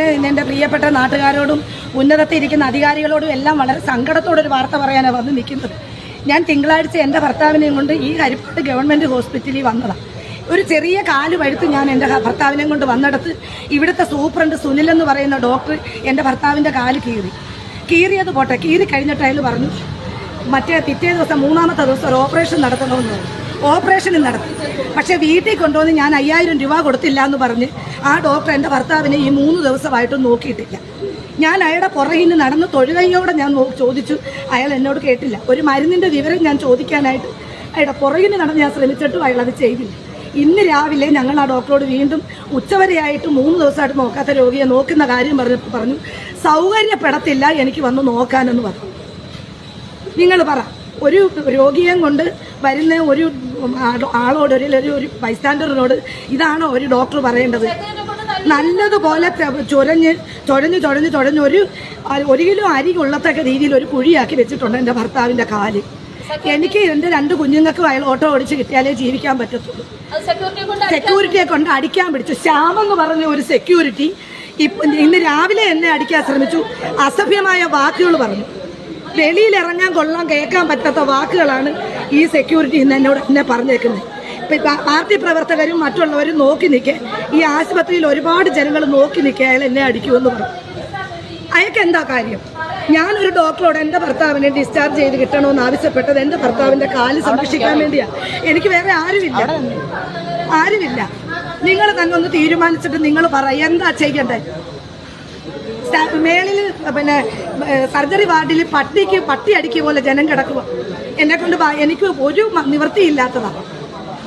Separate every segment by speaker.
Speaker 1: ഞാൻ എൻ്റെ പ്രിയപ്പെട്ട നാട്ടുകാരോടും ഉന്നതത്തിൽ ഇരിക്കുന്ന അധികാരികളോടും എല്ലാം വളരെ സങ്കടത്തോടൊരു വാർത്ത പറയാനാണ് വന്ന് നിൽക്കുന്നത്. ഞാൻ തിങ്കളാഴ്ച എൻ്റെ ഭർത്താവിനെയും കൊണ്ട് ഈ ഹരിപ്പാട് ഗവൺമെൻറ് ഹോസ്പിറ്റലിൽ വന്നതാണ്. ഒരു ചെറിയ കാല് വഴുത്ത് ഞാൻ എൻ്റെ ഭർത്താവിനെയും കൊണ്ട് ഇവിടുത്തെ സൂപ്രണ്ട് സുനിൽ എന്ന് പറയുന്ന ഡോക്ടർ എൻ്റെ ഭർത്താവിൻ്റെ കാല് കീറിയത് പോട്ടെ, കീറി കഴിഞ്ഞിട്ട് അയാൾ പറഞ്ഞു പിറ്റേ ദിവസം 3-ാമത്തെ ദിവസം ഒരു ഓപ്പറേഷൻ നടത്തണമെന്ന് പറഞ്ഞു. ഓപ്പറേഷനും നടത്തി. പക്ഷേ വീട്ടിൽ കൊണ്ടുവന്ന് ഞാൻ 5000 രൂപ കൊടുത്തില്ല എന്ന് പറഞ്ഞ് ആ ഡോക്ടർ എൻ്റെ ഭർത്താവിനെ ഈ 3 ദിവസമായിട്ടും നോക്കിയിട്ടില്ല. ഞാൻ അയാളുടെ പുറകിൽ നിന്ന് നടന്ന് തൊഴുകയോടെ ഞാൻ ചോദിച്ചു, അയാൾ എന്നോട് കേട്ടില്ല. ഒരു മരുന്നിൻ്റെ വിവരം ഞാൻ ചോദിക്കാനായിട്ട് അയാളുടെ പുറകിൽ നടന്ന് ഞാൻ ശ്രമിച്ചിട്ടും അയാൾ അത് ചെയ്തില്ല. ഇന്ന് രാവിലെ ഞങ്ങൾ ആ ഡോക്ടറോട് വീണ്ടും ഉച്ചവരെയായിട്ട് 3 ദിവസമായിട്ട് നോക്കാത്ത രോഗിയെ നോക്കുന്ന കാര്യം പറഞ്ഞു സൗകര്യപ്പെടത്തില്ല എനിക്ക് വന്ന് നോക്കാനെന്ന് പറഞ്ഞു. നിങ്ങൾ പറ, ഒരു രോഗിയെ കൊണ്ട് വരുന്ന ഒരു ആളോട് ഒരു ബൈസ്റ്റാൻഡറിനോട് ഇതാണോ ഒരു ഡോക്ടർ പറയേണ്ടത്? നല്ലതുപോലെ ചൊഴഞ്ഞ് ഒരു കിലോ അരി കൊള്ളത്തക്ക രീതിയിൽ ഒരു കുഴിയാക്കി വെച്ചിട്ടുണ്ട് എൻ്റെ ഭർത്താവിൻ്റെ കാല്. എനിക്ക് എൻ്റെ 2 കുഞ്ഞുങ്ങൾക്കും അയാൾ ഓട്ടോ ഓടിച്ച് കിട്ടിയാലേ ജീവിക്കാൻ പറ്റത്തുള്ളൂ. സെക്യൂരിറ്റിയെ കൊണ്ട് അടിക്കാൻ പിടിച്ചു. ശ്യാമെന്ന് പറഞ്ഞ ഒരു സെക്യൂരിറ്റി ഇന്ന് രാവിലെ എന്നെ അടിക്കാൻ ശ്രമിച്ചു. അസഭ്യമായ വാക്കുകൾ പറഞ്ഞു. വെളിയിലിറങ്ങാൻ കൊള്ളാൻ കേൾക്കാൻ പറ്റാത്ത വാക്കുകളാണ് ഈ സെക്യൂരിറ്റി ഇന്ന് എന്നെ പറഞ്ഞേക്കുന്നത്. ഇപ്പം പാർട്ടി പ്രവർത്തകരും മറ്റുള്ളവരും നോക്കി നിൽക്കേ, ഈ ആശുപത്രിയിൽ ഒരുപാട് ജനങ്ങൾ നോക്കി നിൽക്കുക അയാൾ എന്നെ അടിക്കുമെന്ന് പറഞ്ഞു. അയാൾക്ക് എന്താ കാര്യം? ഞാനൊരു ഡോക്ടറോട് എൻ്റെ ഭർത്താവിനെ ഡിസ്ചാർജ് ചെയ്ത് കിട്ടണമെന്ന് ആവശ്യപ്പെട്ടത് എൻ്റെ ഭർത്താവിൻ്റെ കാല് സംരക്ഷിക്കാൻ വേണ്ടിയാണ്. എനിക്ക് വേറെ ആരുമില്ല. നിങ്ങൾ തന്നെ ഒന്ന് തീരുമാനിച്ചിട്ട് നിങ്ങൾ പറ, എന്താ ചെയ്യണ്ടേ? മേളിൽ സർജറി വാർഡിൽ പട്ടി അടിക്കുക പോലെ ജനം കിടക്കുക. എന്നെക്കൊണ്ട് എനിക്ക് ഒരു നിവൃത്തിയില്ലാത്തതാണ്.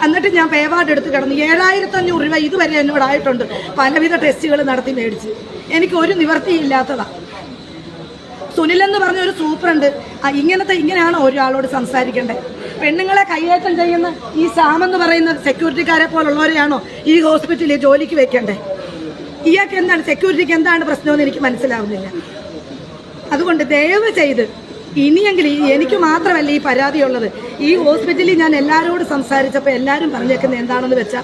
Speaker 1: എന്നിട്ട് ഞാൻ പേ വാർഡ് എടുത്ത് കിടന്നു. 7500 രൂപ ഇതുവരെ എന്നോടായിട്ടുണ്ട്. പലവിധ ടെസ്റ്റുകൾ നടത്തി മേടിച്ച് എനിക്ക് ഒരു നിവൃത്തിയില്ലാത്തതാണ്. സുനിലെന്ന് പറഞ്ഞ ഒരു സൂപ്രണ്ട് ഇങ്ങനെയാണോ ഒരാളോട് സംസാരിക്കേണ്ടത്? പെണ്ണുങ്ങളെ കൈയേറ്റം ചെയ്യുന്ന ഈ സാമെന്ന് പറയുന്ന സെക്യൂരിറ്റിക്കാരെ പോലുള്ളവരെയാണോ ഈ ഹോസ്പിറ്റലിൽ ജോലിക്ക് വെക്കേണ്ടത്? ഇയാൾക്ക് എന്താണ്, സെക്യൂരിറ്റിക്ക് എന്താണ് പ്രശ്നമെന്ന് എനിക്ക് മനസ്സിലാവുന്നില്ല. അതുകൊണ്ട് ദയവ് ചെയ്ത് ഇനിയെങ്കിലും എനിക്ക് മാത്രമല്ല ഈ പരാതിയുള്ളത്. ഈ ഹോസ്പിറ്റലിൽ ഞാൻ എല്ലാവരോടും സംസാരിച്ചപ്പോൾ എല്ലാവരും പറഞ്ഞേക്കുന്നത് എന്താണെന്ന് വെച്ചാൽ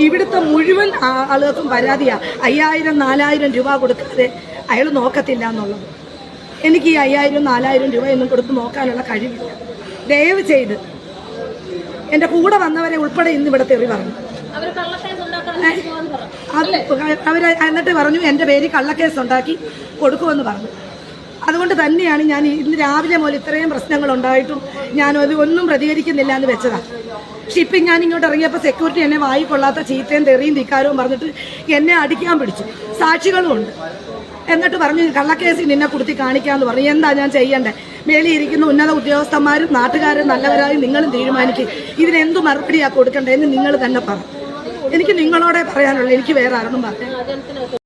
Speaker 1: ഇവിടുത്തെ മുഴുവൻ ആളുകൾക്കും പരാതിയാണ് 5000-4000 രൂപ കൊടുക്കാതെ അയാൾ നോക്കത്തില്ല എന്നുള്ളത്. എനിക്ക് ഈ 5000-4000 രൂപയൊന്നും കൊടുത്ത് നോക്കാനുള്ള കഴിവില്ല. ദയവ് ചെയ്ത് എൻ്റെ കൂടെ വന്നവരെ ഉൾപ്പെടെ ഇന്ന് ഇവിടെ തെറി പറഞ്ഞു. എന്നിട്ട് പറഞ്ഞു എൻ്റെ പേര് കള്ളക്കേസ് ഉണ്ടാക്കി കൊടുക്കുമെന്ന് പറഞ്ഞു. അതുകൊണ്ട് തന്നെയാണ് ഞാൻ ഇന്ന് രാവിലെ മുതൽ ഇത്രയും പ്രശ്നങ്ങൾ ഉണ്ടായിട്ടും ഞാനത് ഒന്നും പ്രതികരിക്കുന്നില്ല എന്ന് വെച്ചതാണ്. പക്ഷെ ഇപ്പം ഞാൻ ഇങ്ങോട്ട് ഇറങ്ങിയപ്പോൾ സെക്യൂരിറ്റി എന്നെ വായിക്കൊള്ളാത്ത ചീത്തയും തെറിയും ധിക്കാരവും പറഞ്ഞിട്ട് എന്നെ അടിക്കാൻ പിടിച്ചു. സാക്ഷികളും ഉണ്ട്. എന്നിട്ട് പറഞ്ഞു കള്ളക്കേസിൽ നിന്നെ കൊടുത്തി കാണിക്കാമെന്ന് പറഞ്ഞു. എന്താ ഞാൻ ചെയ്യണ്ടേ? മേളിയിരിക്കുന്ന ഉന്നത ഉദ്യോഗസ്ഥന്മാരും നാട്ടുകാരും നല്ലവരായി നിങ്ങളും തീരുമാനിക്കും. ഇതിനെന്തു മറുപടിയാണ് കൊടുക്കണ്ടേന്ന് നിങ്ങൾ തന്നെ പറ. എനിക്ക് നിങ്ങളോടെ പറയാനുള്ളൂ. എനിക്ക് വേറെ ആരൊന്നും പറയാം.